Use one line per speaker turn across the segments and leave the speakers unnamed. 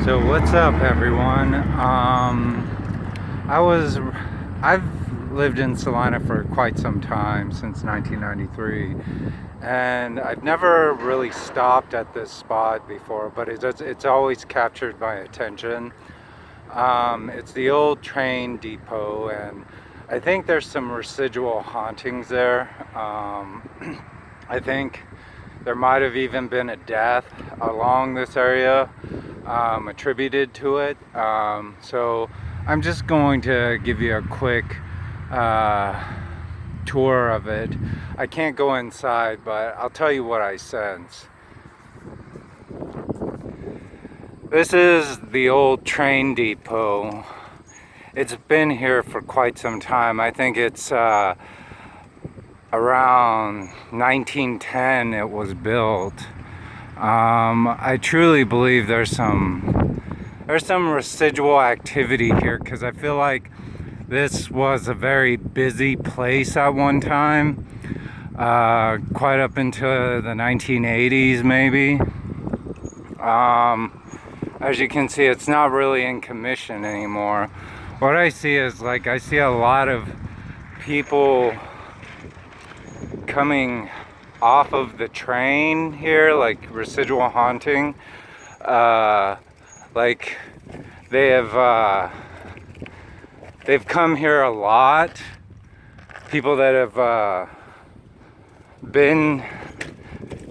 So what's up, everyone? I've lived in Salina for quite some time, since 1993, and I've never really stopped at this spot before, but it's always captured my attention. It's the old train depot, and I think there's some residual hauntings there. I think there might have even been a death along this area attributed to it. So I'm just going to give you a quick tour of it. I can't go inside, but I'll tell you what I sense. This is the old train depot. It's been here for quite some time. I think it's around 1910 it was built. I truly believe there's some residual activity here, because I feel like this was a very busy place at one time, quite up into the 1980s maybe. As you can see, it's not really in commission anymore. What I see is, like, I see a lot of people coming off of the train here, like residual haunting. Like they've come here a lot. People that have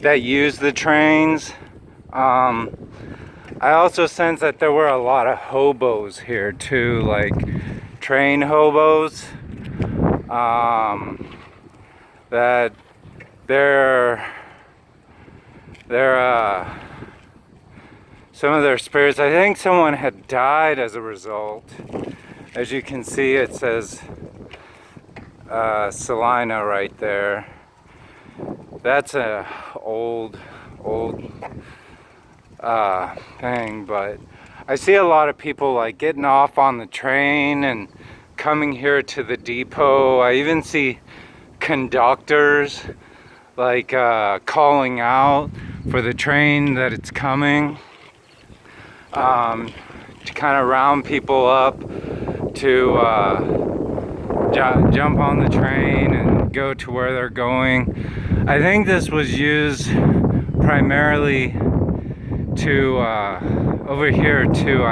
that use the trains. I also sense that there were a lot of hobos here too, like train hobos. That they're some of their spirits. I think someone had died as a result. As you can see, it says Salina right there. That's a old thing, but I see a lot of people like getting off on the train and coming here to the depot. I even see conductors like calling out for the train that it's coming, to kind of round people up to jump on the train and go to where they're going. I think this was used primarily to over here too.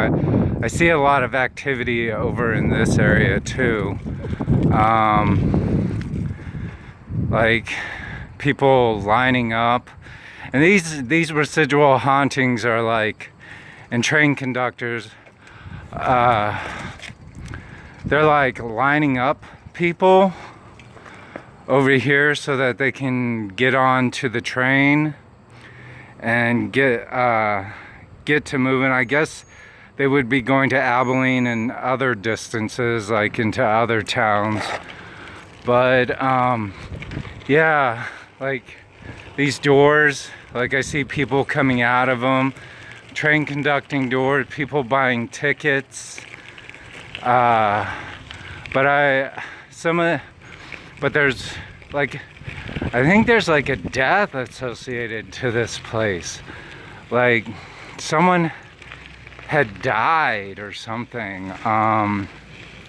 I see a lot of activity over in this area too. Like people lining up, and these residual hauntings are like, and train conductors, they're like lining up people over here so that they can get on to the train and get to moving. I guess they would be going to Abilene and other distances, like into other towns. But yeah, like these doors, like I see people coming out of them, train conducting doors, people buying tickets. But there's like, I think there's like a death associated to this place. Like someone had died or something.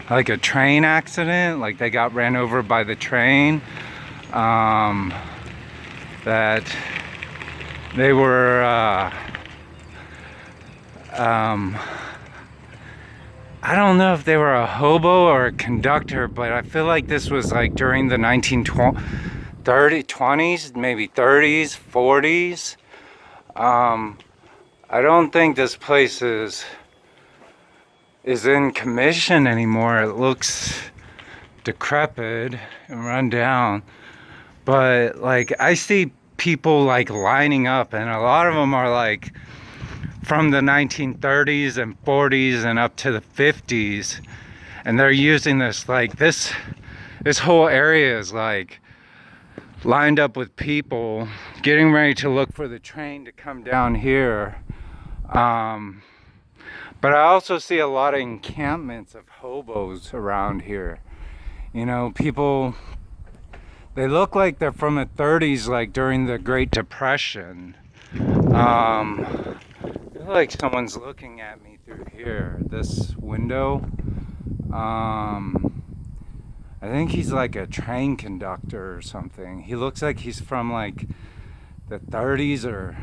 Like a train accident, like they got ran over by the train. That they were I don't know if they were a hobo or a conductor, but I feel like this was like during the 1920s, maybe 30s, 40s. I don't think this place is in commission anymore. It looks decrepit and run down. But like I see people like lining up, and a lot of them are like from the 1930s and 40s and up to the 50s, and they're using this, like this whole area is like lined up with people getting ready to look for the train to come down here. But I also see a lot of encampments of hobos around here. You know, people, they look like they're from the 30s, like during the Great Depression. They feel like someone's looking at me through here, this window. I think he's like a train conductor or something. He looks like he's from like the 30s, or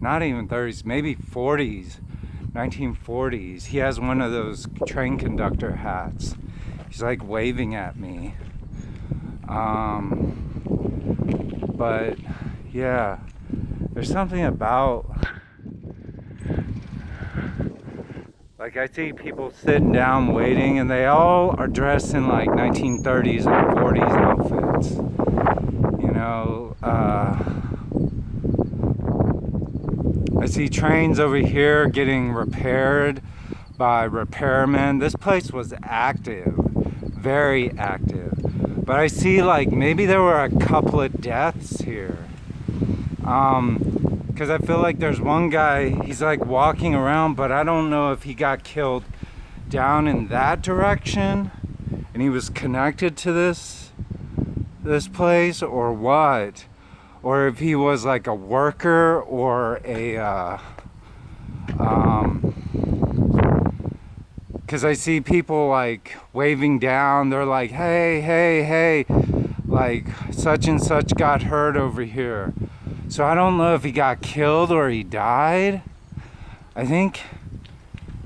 not even 30s, maybe 40s, 1940s. He has one of those train conductor hats. He's like waving at me. But yeah, there's something about, like, I see people sitting down waiting, and they all are dressed in like 1930s and 40s outfits. You know, I see trains over here getting repaired by repairmen. This place was active, very active. But I see like maybe there were a couple of deaths here. Because I feel like there's one guy, he's like walking around, but I don't know if he got killed down in that direction and he was connected to this place, or what, or if he was like a worker or a because I see people like waving down. They're like, hey, hey, hey, like such and such got hurt over here. So I don't know if he got killed or he died. I think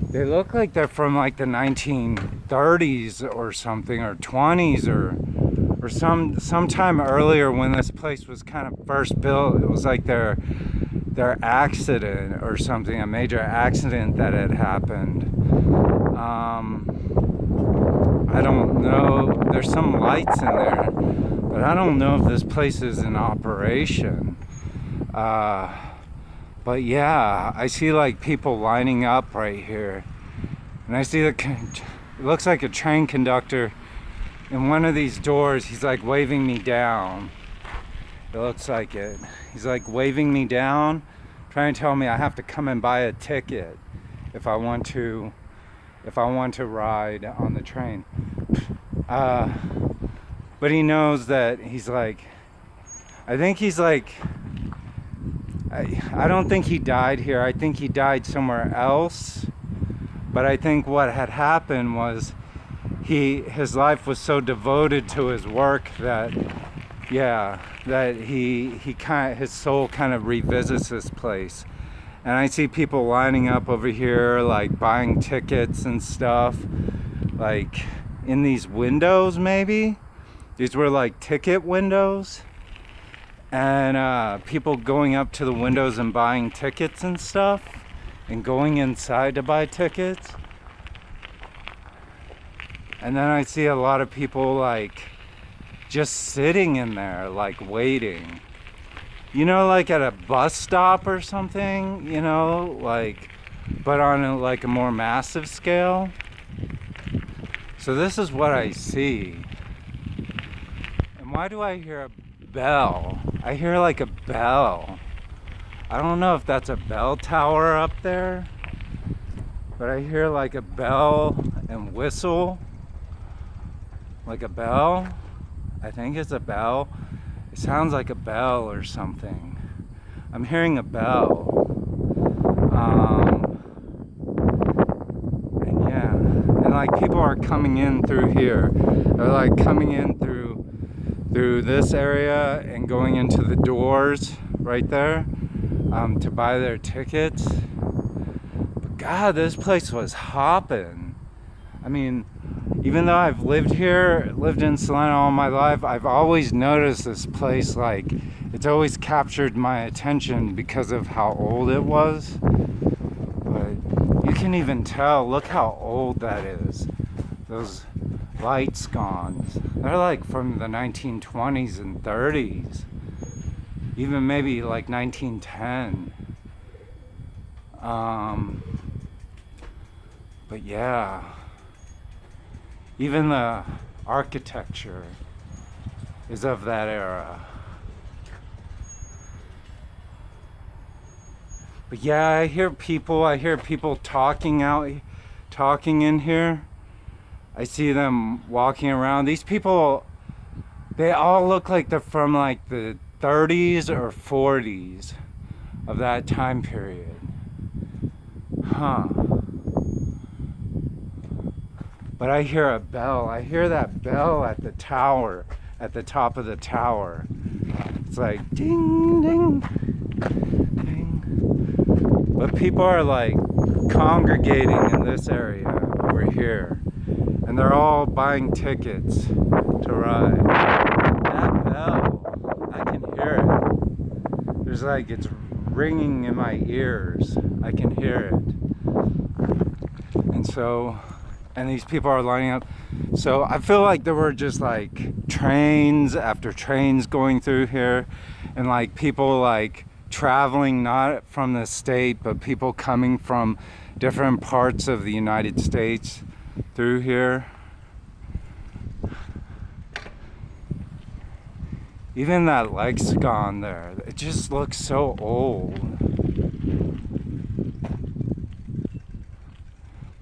they look like they're from like the 1930s or something, or 20s, or sometime earlier when this place was kind of first built. It was like their accident or something, a major accident that had happened. I don't know. There's some lights in there, but I don't know if this place is in operation. But yeah, I see like people lining up right here, and I see it looks like a train conductor in one of these doors. He's like waving me down. It looks like it. He's like waving me down, trying to tell me I have to come and buy a ticket if I want to ride on the train. But he knows that he's like, I think he's like, I don't think he died here. I think he died somewhere else. But I think what had happened was his life was so devoted to his work that, yeah, that his soul kind of revisits this place. And I see people lining up over here, like buying tickets and stuff, like in these windows. Maybe these were like ticket windows, and people going up to the windows and buying tickets and stuff, and going inside to buy tickets. And then I see a lot of people like just sitting in there, like waiting, you know, like at a bus stop or something, you know, like, but on like a more massive scale. So this is what I see. And why do I hear a bell? I hear like a bell. I don't know if that's a bell tower up there, but I hear like a bell and whistle. Like a bell. I think it's a bell. It sounds like a bell or something. I'm hearing a bell. And yeah, and like people are coming in through here. They're like coming in through this area and going into the doors right there to buy their tickets. But God, this place was hopping. I mean, even though I've lived in Salina all my life, I've always noticed this place, like, it's always captured my attention because of how old it was. But you can even tell, look how old that is. Those light sconces, they're like from the 1920s and 30s. Even maybe like 1910. But yeah. Even the architecture is of that era. But yeah, I hear people talking in here. I see them walking around. These people, they all look like they're from like the 30s or 40s of that time period. Huh. But I hear a bell. I hear that bell at the tower, at the top of the tower. It's like ding, ding, ding. But people are like congregating in this area over here. And they're all buying tickets to ride. That bell, I can hear it. There's like, it's ringing in my ears. I can hear it. And so, and these people are lining up. So I feel like there were just like trains after trains going through here, and like people like traveling not from the state, but people coming from different parts of the United States through here. Even that lexicon there, it just looks so old.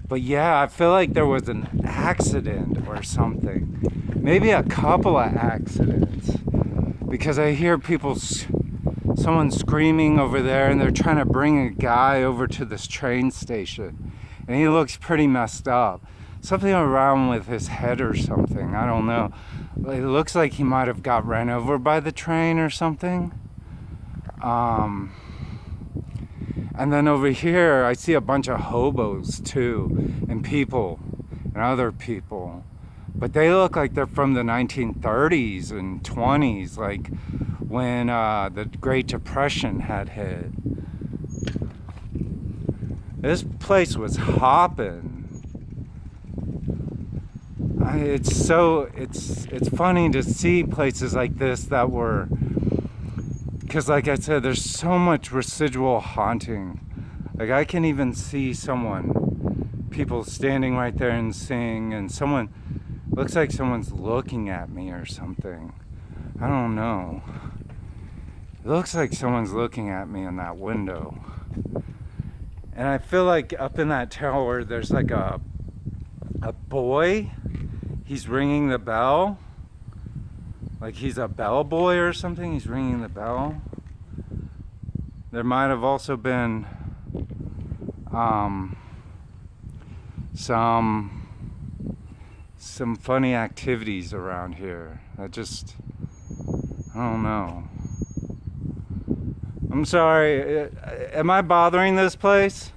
But yeah, I feel like there was an accident or something. Maybe a couple of accidents. Because I hear people, someone screaming over there, and they're trying to bring a guy over to this train station. And he looks pretty messed up. Something around with his head or something, I don't know. It looks like he might have got ran over by the train or something. And then over here, I see a bunch of hobos too, and people, and other people. But they look like they're from the 1930s and 20s, like when the Great Depression had hit. This place was hopping. It's funny to see places like this that were, because like I said, there's so much residual haunting. Like I can even see people standing right there and sing, and someone, looks like someone's looking at me or something. I don't know. It looks like someone's looking at me in that window. And I feel like up in that tower, there's like a boy. He's ringing the bell. Like he's a bellboy or something. He's ringing the bell. There might have also been some funny activities around here. I don't know. I'm sorry. Am I bothering this place?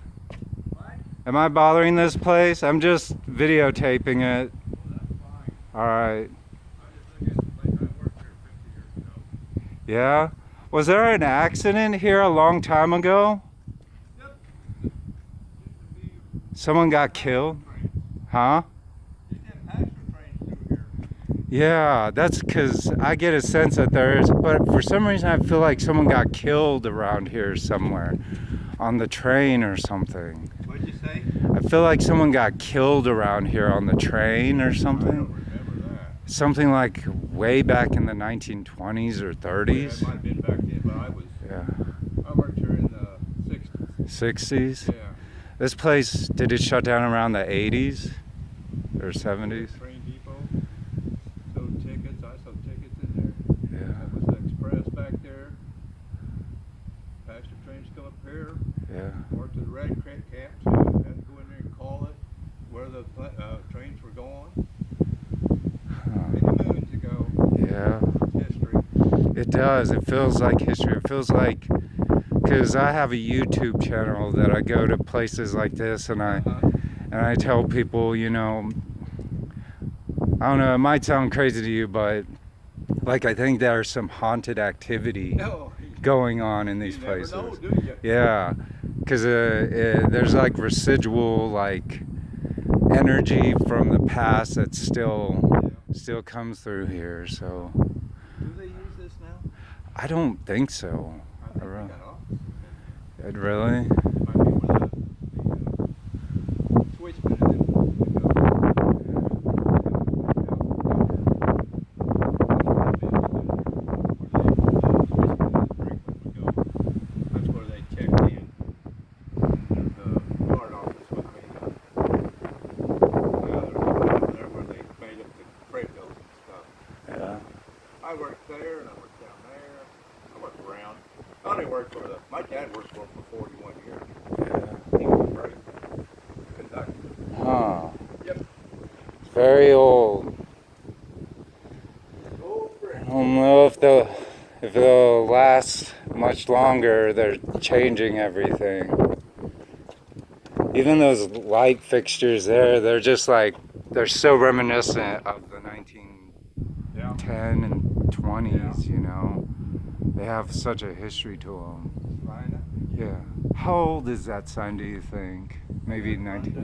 What?
Am I bothering this place? I'm just videotaping it.
Well, that's fine.
All right.
I'm just looking at the place. I worked here 50 years ago.
Yeah? Was there an accident here a long time ago?
Yep. Used to be
Someone got killed?
trains.
Huh?
Used to have passenger trains through here.
Yeah, that's because I get a sense that there is, but for some reason I feel like someone got killed around here somewhere on the train or something.
What'd you say?
I feel like someone got killed around here on the train or
I don't
something.
remember that.
Something like way back in the 1920s or 30s.
Yeah, it might have been back then, but
Yeah.
I worked here in the 60s.
60s?
Yeah.
This place, did it shut down around the 80s or 70s?
Train depot. Sold tickets. I sold tickets in there.
Yeah.
That was the express back there. Passenger trains come up here.
Yeah.
Worked at the red camps. Had to go in there and call it where the trains were going. Many moons ago.
Yeah.
History.
It does. It feels like history. It feels like, because I have a YouTube channel that I go to places like this, and I tell people, I don't know, it might sound crazy to you, but like I think there's some haunted activity
No,
going on in these
you never
places.
know, do you?
Yeah, because there's like residual like energy from the past that still comes through here. So
Do they use this now?
I don't think so.
I think
really?
they got off.
It really?
Might be where the switchman and them That's where they checked in. The guard office with me. There where they made up the freight bills and stuff.
Yeah.
I worked there and I worked down there. I worked around. I only worked for my dad worked for him for 41 years.
very old. I don't know if they'll last much longer. They're changing everything. Even those light fixtures there, they're just like, they're so reminiscent of the 1910 and 20s, you know. They have such a history to them.
Salina?
Yeah. How old is that sign, do you think? Maybe 19.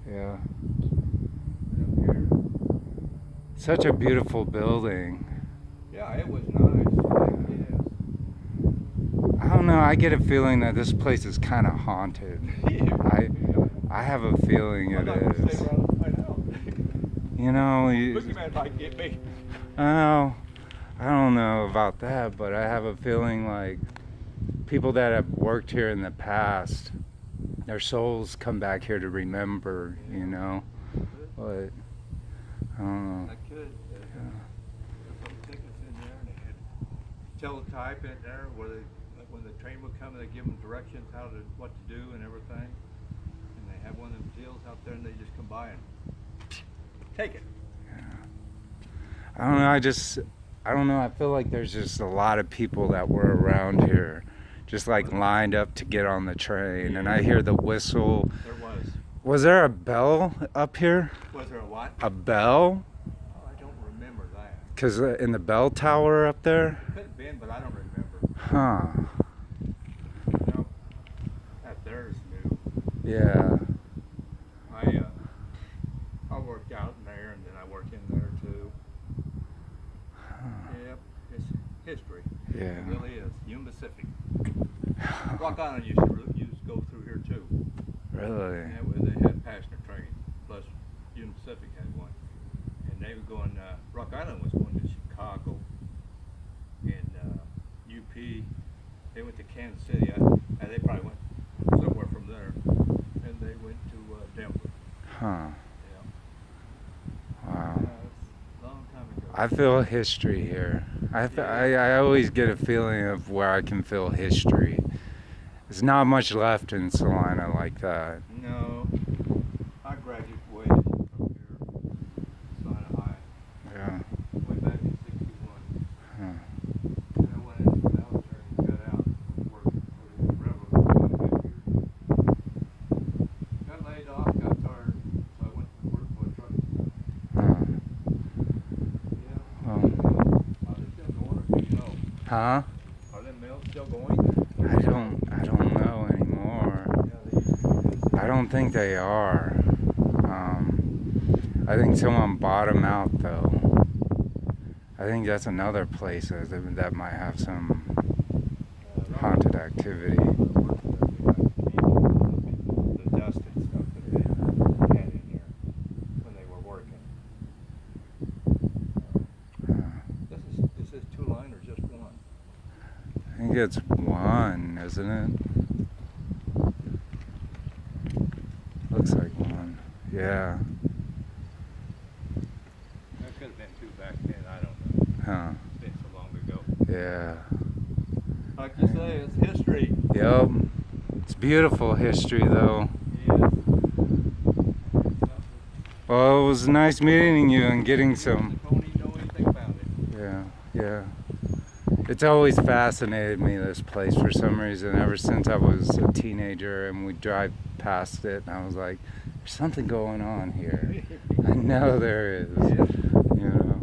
Yeah.
Up here.
Such a beautiful building.
Yeah, it was nice. Yes.
I don't know, I get a feeling that this place is kind of haunted. I have a feeling it is. You know,
Boogeyman might get me.
oh, I don't know about that, but I have a feeling like people that have worked here in the past, their souls come back here to remember, you know. But I don't know.
I could. There's some tickets in there, and they had teletype in there where they, like when the train would come, they give them directions what to do and everything. And they have one of them deals out there, and they just come by and take it.
I don't know, I don't know, I feel like there's just a lot of people that were around here, just like lined up to get on the train, and I hear the whistle.
There was.
Was there a bell up here?
Was there a what?
A bell?
Oh, I don't remember that.
Because in the bell tower up there?
Could have been, but I don't remember.
Huh.
No, that there's new.
Yeah.
I worked out in there, and then I worked in there too. Yep, it's history.
Yeah.
It really is. Union Pacific. Rock Island used to go through here too.
Really?
Yeah, well, they had passenger trains. Plus, Union Pacific had one, and they were going. Rock Island was going to Chicago, and UP. They went to Kansas City, and they probably went somewhere from there, and they went to Denver.
Huh.
Yeah.
Wow.
It's a long time ago.
I feel history here. I always get a feeling of where I can feel history. There's not much left in Salina like that.
No, I graduated from here, Salina High,
Yeah.
way back in '61.
Huh.
And I went into the military and got out and worked for the railroad for 2.5 years. Got laid off, got tired, so I went to work for a truck.
Huh.
Yeah.
Well,
Are they still going, or do you know?
huh?
Are them mills still going?
I don't know anymore.
Yeah, they used to be good.
I don't think they are. I think someone bought them out though. I think that's another place that might have some haunted activity.
The dust and stuff that they had in here when they were working. This is 2 line or just 1?
I think it's 1, isn't it? Looks like 1. Yeah.
That could have been 2 back then, I don't know.
Huh.
It's been so long ago.
Yeah.
Like you say, it's history.
Yep. It's beautiful history though.
Yes.
Well, it was nice meeting you and getting some.
Don't even know anything about it.
Yeah. Yeah. It's always fascinated me, this place, for some reason, ever since I was a teenager and we'd drive past it and I was like, there's something going on here. I know there is. You know.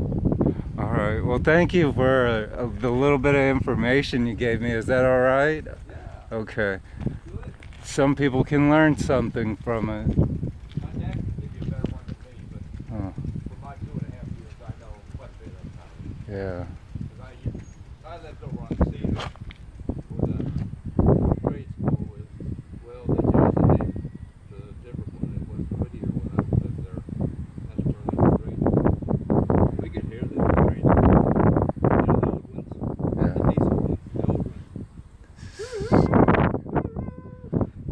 All right. Well, thank you for the little bit of information you gave me. Is that all right?
Yeah.
Okay.
Good.
Some people can learn something from it.
My dad could give you a better one than me, but
Oh,
for my 2.5 years, I know quite a bit about it.
yeah.
Because I lived over on Cedar, where the grade school is. Well, the different one that was Whittier when I lived there. That's where the grade school. We could hear the trains. You know, the old ones.
Yeah.
The diesel ones, the old ones.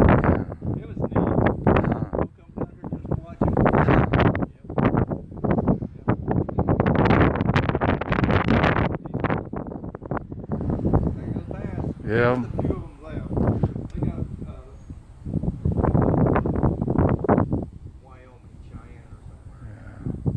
Yeah.
It was neat. We'll come down here just to watch it.
Yeah.
There's a few of them left. They got Wyoming, Cheyenne, or somewhere.
Yeah.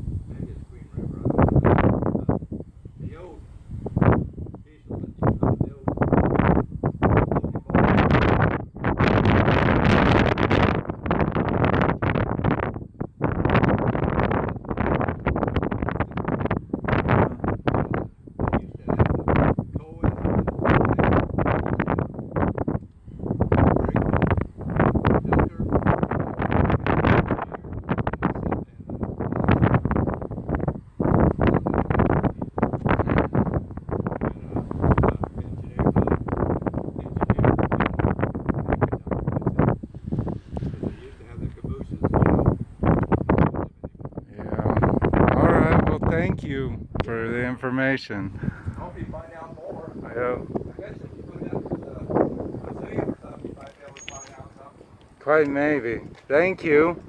thank you for the information.
I hope you find out more.
I hope.
I guess if you go down to the museum or something, you might be able to find out something.
Quite maybe. Thank you.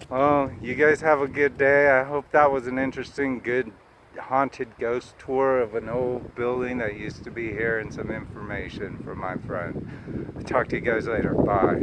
Well, you guys have a good day. I hope that was an interesting, good haunted ghost tour of an old building that used to be here and some information from my friend. I'll talk to you guys later. Bye.